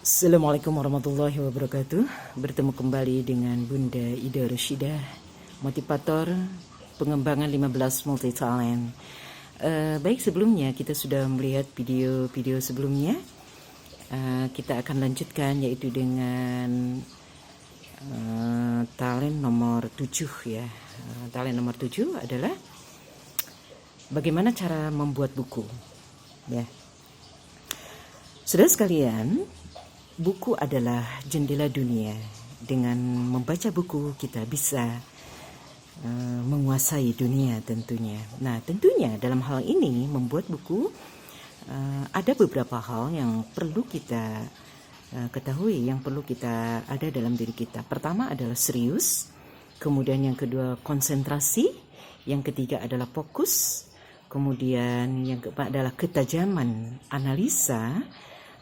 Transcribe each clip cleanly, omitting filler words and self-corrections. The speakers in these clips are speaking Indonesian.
Assalamualaikum warahmatullahi wabarakatuh. Bertemu kembali dengan Bunda Ida Rushidah, motivator pengembangan 15 multi talent. Baik, sebelumnya kita sudah melihat video-video sebelumnya. Kita akan lanjutkan yaitu dengan talent nomor 7 ya. Talent nomor 7 adalah bagaimana cara membuat buku ya. Saudara sekalian, buku adalah jendela dunia. Dengan membaca buku kita bisa menguasai dunia tentunya. Nah, tentunya dalam hal ini membuat buku ada beberapa hal yang perlu kita ketahui, yang perlu kita ada dalam diri kita. Pertama adalah serius, kemudian yang kedua konsentrasi, yang ketiga adalah fokus, kemudian yang keempat adalah ketajaman analisa,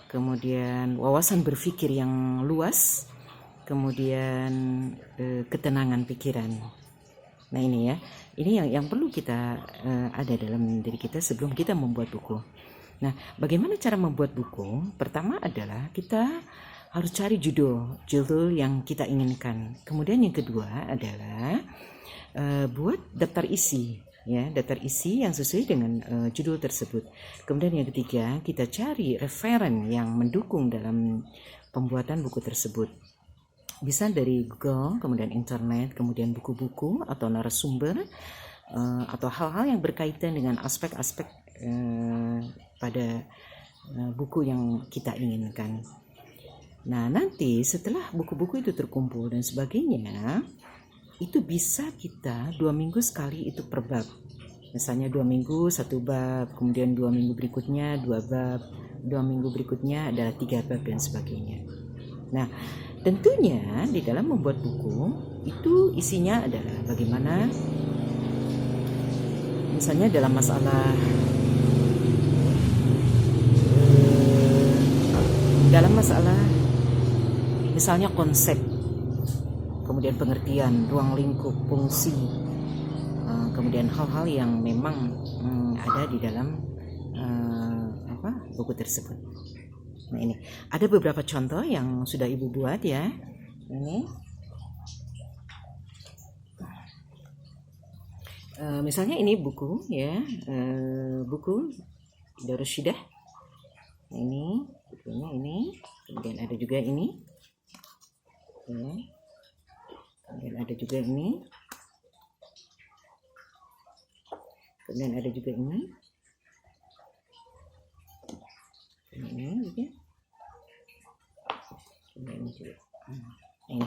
kemudian wawasan berpikir yang luas, kemudian ketenangan pikiran. Nah ini ya, ini yang perlu kita ada dalam diri kita sebelum kita membuat buku. Nah, bagaimana cara membuat buku? Pertama adalah kita harus cari judul yang kita inginkan. Kemudian yang kedua adalah buat daftar isi. Ya, daftar isi yang sesuai dengan judul tersebut. Kemudian yang ketiga, kita cari referen yang mendukung dalam pembuatan buku tersebut. Bisa dari Google, kemudian internet, kemudian buku-buku atau narasumber, atau hal-hal yang berkaitan dengan aspek-aspek pada buku yang kita inginkan. Nah, nanti setelah buku-buku itu terkumpul dan sebagainya, itu bisa kita 2 minggu sekali itu per bab. Misalnya 2 minggu 1 bab, kemudian 2 minggu berikutnya 2 bab, 2 minggu berikutnya adalah 3 bab dan sebagainya. Nah, tentunya di dalam membuat buku itu isinya adalah bagaimana misalnya dalam masalah misalnya konsep, kemudian pengertian, ruang lingkup, fungsi, kemudian hal-hal yang memang ada di dalam buku tersebut. Nah ini ada beberapa contoh yang sudah ibu buat ya. Ini misalnya ini buku ya, buku Ida Rushidah. Nah, ini bukunya ini, kemudian ada juga ini. Ya. Kemudian ada juga ini. Kemudian ada juga ini. Ini juga. Kemudian ini juga. Ini.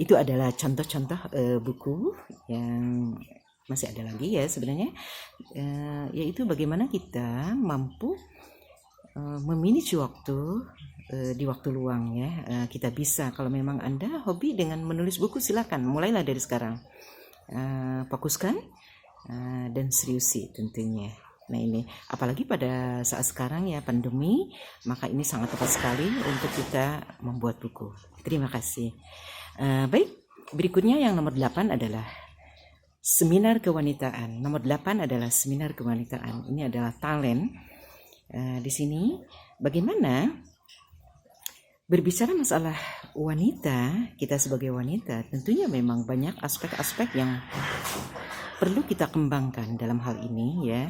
Itu adalah contoh-contoh buku yang masih ada lagi ya sebenarnya. Yaitu bagaimana kita mampu memanage waktu di waktu luang ya. Kita bisa, kalau memang Anda hobi dengan menulis buku, silakan mulailah dari sekarang. Fokuskan dan seriusi tentunya. Nah ini apalagi pada saat sekarang ya pandemi, maka ini sangat tepat sekali untuk kita membuat buku. Terima kasih. Baik, berikutnya yang nomor 8 adalah seminar kewanitaan. Nomor 8 adalah seminar kewanitaan. Ini adalah talent. Di sini bagaimana berbicara masalah wanita, kita sebagai wanita tentunya memang banyak aspek-aspek yang perlu kita kembangkan dalam hal ini ya.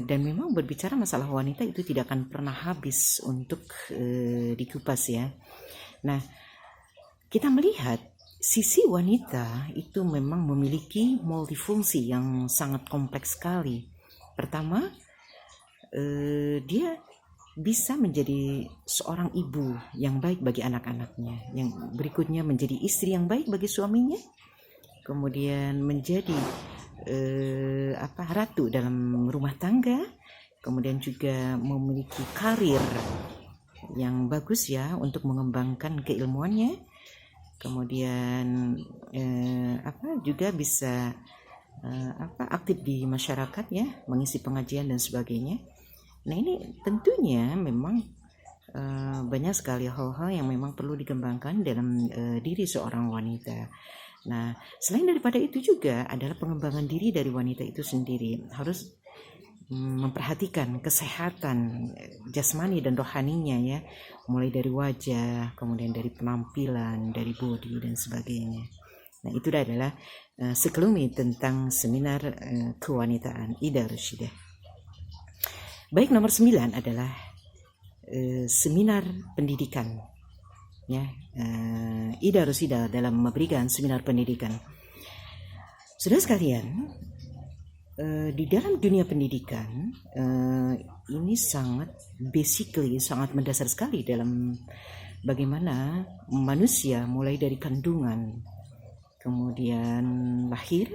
Dan memang berbicara masalah wanita itu tidak akan pernah habis untuk dikupas ya. Nah, kita melihat sisi wanita itu memang memiliki multifungsi yang sangat kompleks sekali. Pertama, dia bisa menjadi seorang ibu yang baik bagi anak-anaknya. Yang berikutnya menjadi istri yang baik bagi suaminya. Kemudian menjadi ratu dalam rumah tangga. Kemudian juga memiliki karir yang bagus ya untuk mengembangkan keilmuannya. Kemudian juga bisa aktif di masyarakat ya, mengisi pengajian dan sebagainya. Nah ini tentunya memang banyak sekali hal-hal yang memang perlu dikembangkan dalam diri seorang wanita. Nah selain daripada itu juga adalah pengembangan diri dari wanita itu sendiri. Harus memperhatikan kesehatan jasmani dan rohaninya ya, mulai dari wajah, kemudian dari penampilan, dari body dan sebagainya. Nah, itu adalah sekelumit tentang seminar kewanitaan Ida Rushidah. Baik, nomor 9 adalah seminar pendidikan ya. Ida Rushidah dalam memberikan seminar pendidikan. Saudara sekalian, di dalam dunia pendidikan ini sangat mendasar sekali dalam bagaimana manusia mulai dari kandungan, kemudian lahir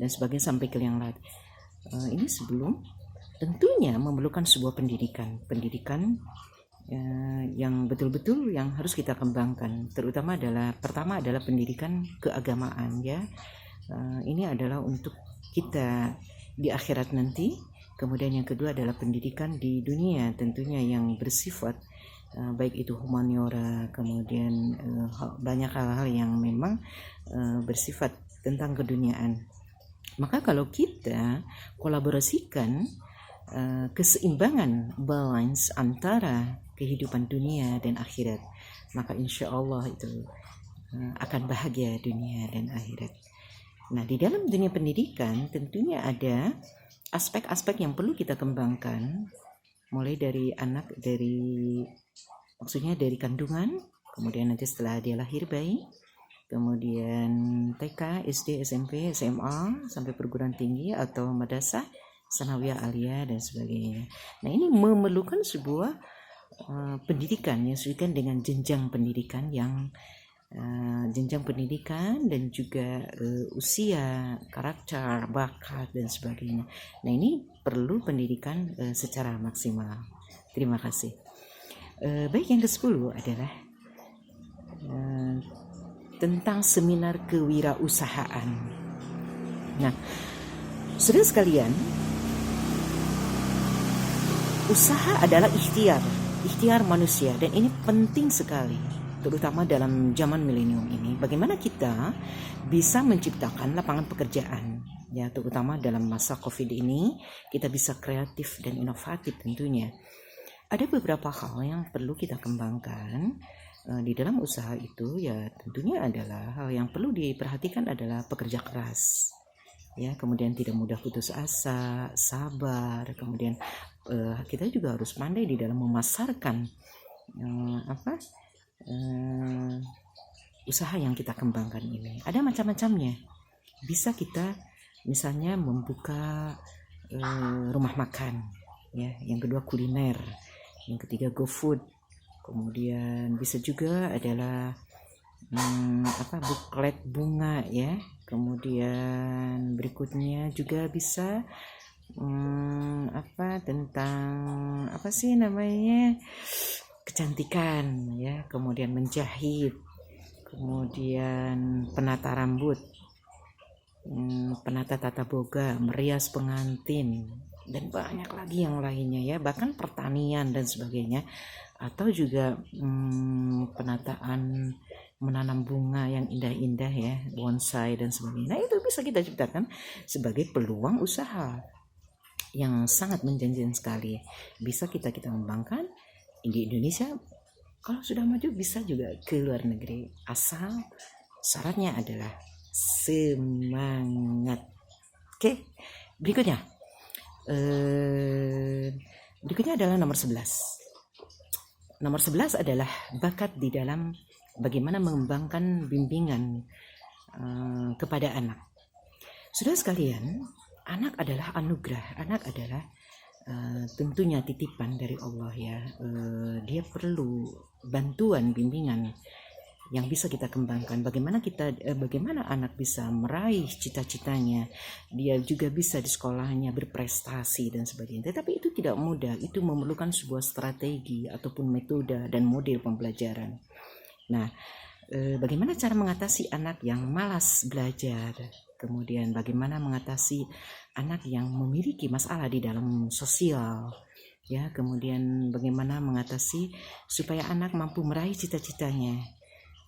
dan sebagainya sampai ke yang lain. Ini sebelum tentunya memerlukan sebuah pendidikan yang betul-betul yang harus kita kembangkan. Terutama pertama adalah pendidikan keagamaan ya. Ini adalah untuk kita di akhirat nanti. Kemudian yang kedua adalah pendidikan di dunia, tentunya yang bersifat baik itu humaniora, kemudian banyak hal-hal yang memang bersifat tentang keduniaan. Maka kalau kita kolaborasikan keseimbangan, balance antara kehidupan dunia dan akhirat, maka insya Allah itu akan bahagia dunia dan akhirat. Nah, di dalam dunia pendidikan tentunya ada aspek-aspek yang perlu kita kembangkan, mulai dari maksudnya dari kandungan, kemudian nanti setelah dia lahir bayi, kemudian TK, SD, SMP, SMA, sampai perguruan tinggi atau madrasah, sanawiyah, aliyah dan sebagainya. Nah, ini memerlukan sebuah pendidikan yang sesuai dengan jenjang pendidikan dan juga usia, karakter, bakat dan sebagainya. Nah, ini perlu pendidikan secara maksimal. Terima kasih. Baik, yang ke-10 adalah tentang seminar kewirausahaan. Nah, saudara sekalian, usaha adalah ikhtiar manusia, dan ini penting sekali, terutama dalam zaman milenium ini. Bagaimana kita bisa menciptakan lapangan pekerjaan, ya, terutama dalam masa COVID ini, kita bisa kreatif dan inovatif tentunya. Ada beberapa hal yang perlu kita kembangkan di dalam usaha itu, ya tentunya adalah hal yang perlu diperhatikan adalah pekerja keras. Ya, kemudian tidak mudah putus asa, sabar, kemudian kita juga harus pandai di dalam memasarkan usaha yang kita kembangkan ini. Ada macam-macamnya. Bisa kita misalnya membuka rumah makan, ya. Yang kedua kuliner, yang ketiga GoFood. Kemudian bisa juga adalah buklet bunga, ya. Kemudian berikutnya juga bisa tentang kecantikan, ya. Kemudian menjahit, kemudian penata rambut, penata tata boga, merias pengantin, dan banyak lagi yang lainnya, ya. Bahkan pertanian dan sebagainya, atau juga penataan menanam bunga yang indah-indah, ya, bonsai dan sebagainya. Nah, itu bisa kita ciptakan sebagai peluang usaha yang sangat menjanjikan sekali. Bisa kita kembangkan di Indonesia. Kalau sudah maju bisa juga ke luar negeri, asal syaratnya adalah semangat. Oke, berikutnya adalah nomor 11. Nomor 11 adalah bakat di dalam bagaimana mengembangkan bimbingan kepada anak. Saudara sekalian, anak adalah anugerah, anak adalah tentunya titipan dari Allah, ya. Dia perlu bantuan bimbingan yang bisa kita kembangkan. Bagaimana anak bisa meraih cita-citanya, dia juga bisa di sekolahnya berprestasi dan sebagainya. Tetapi itu tidak mudah, itu memerlukan sebuah strategi ataupun metode dan model pembelajaran. Nah, bagaimana cara mengatasi anak yang malas belajar? Kemudian bagaimana mengatasi anak yang memiliki masalah di dalam sosial, ya. Kemudian bagaimana mengatasi supaya anak mampu meraih cita-citanya.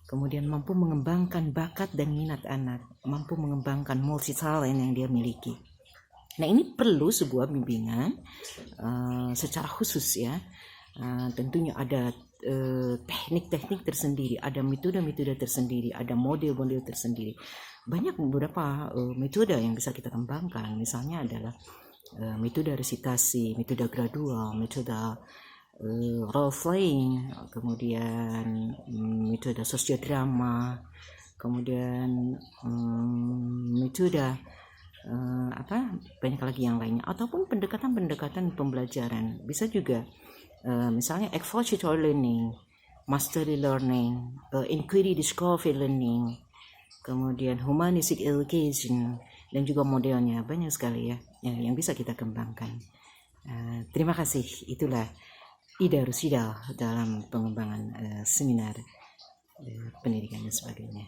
Kemudian mampu mengembangkan bakat dan minat anak, mampu mengembangkan multi talent yang dia miliki. Nah, ini perlu sebuah bimbingan secara khusus ya. Tentunya ada teknik-teknik tersendiri, ada metode-metode tersendiri, ada model-model tersendiri. Banyak beberapa metode yang bisa kita kembangkan. Misalnya adalah metode resitasi, metode gradual, metode role playing, kemudian metode sosiodrama, kemudian metode banyak lagi yang lainnya, ataupun pendekatan-pendekatan pembelajaran. Bisa juga misalnya expository learning, mastery learning, inquiry discovery learning, kemudian humanistic education, dan juga modelnya banyak sekali ya yang bisa kita kembangkan. Terima kasih. Itulah Ida Rusida dalam pengembangan seminar pendidikan dan sebagainya.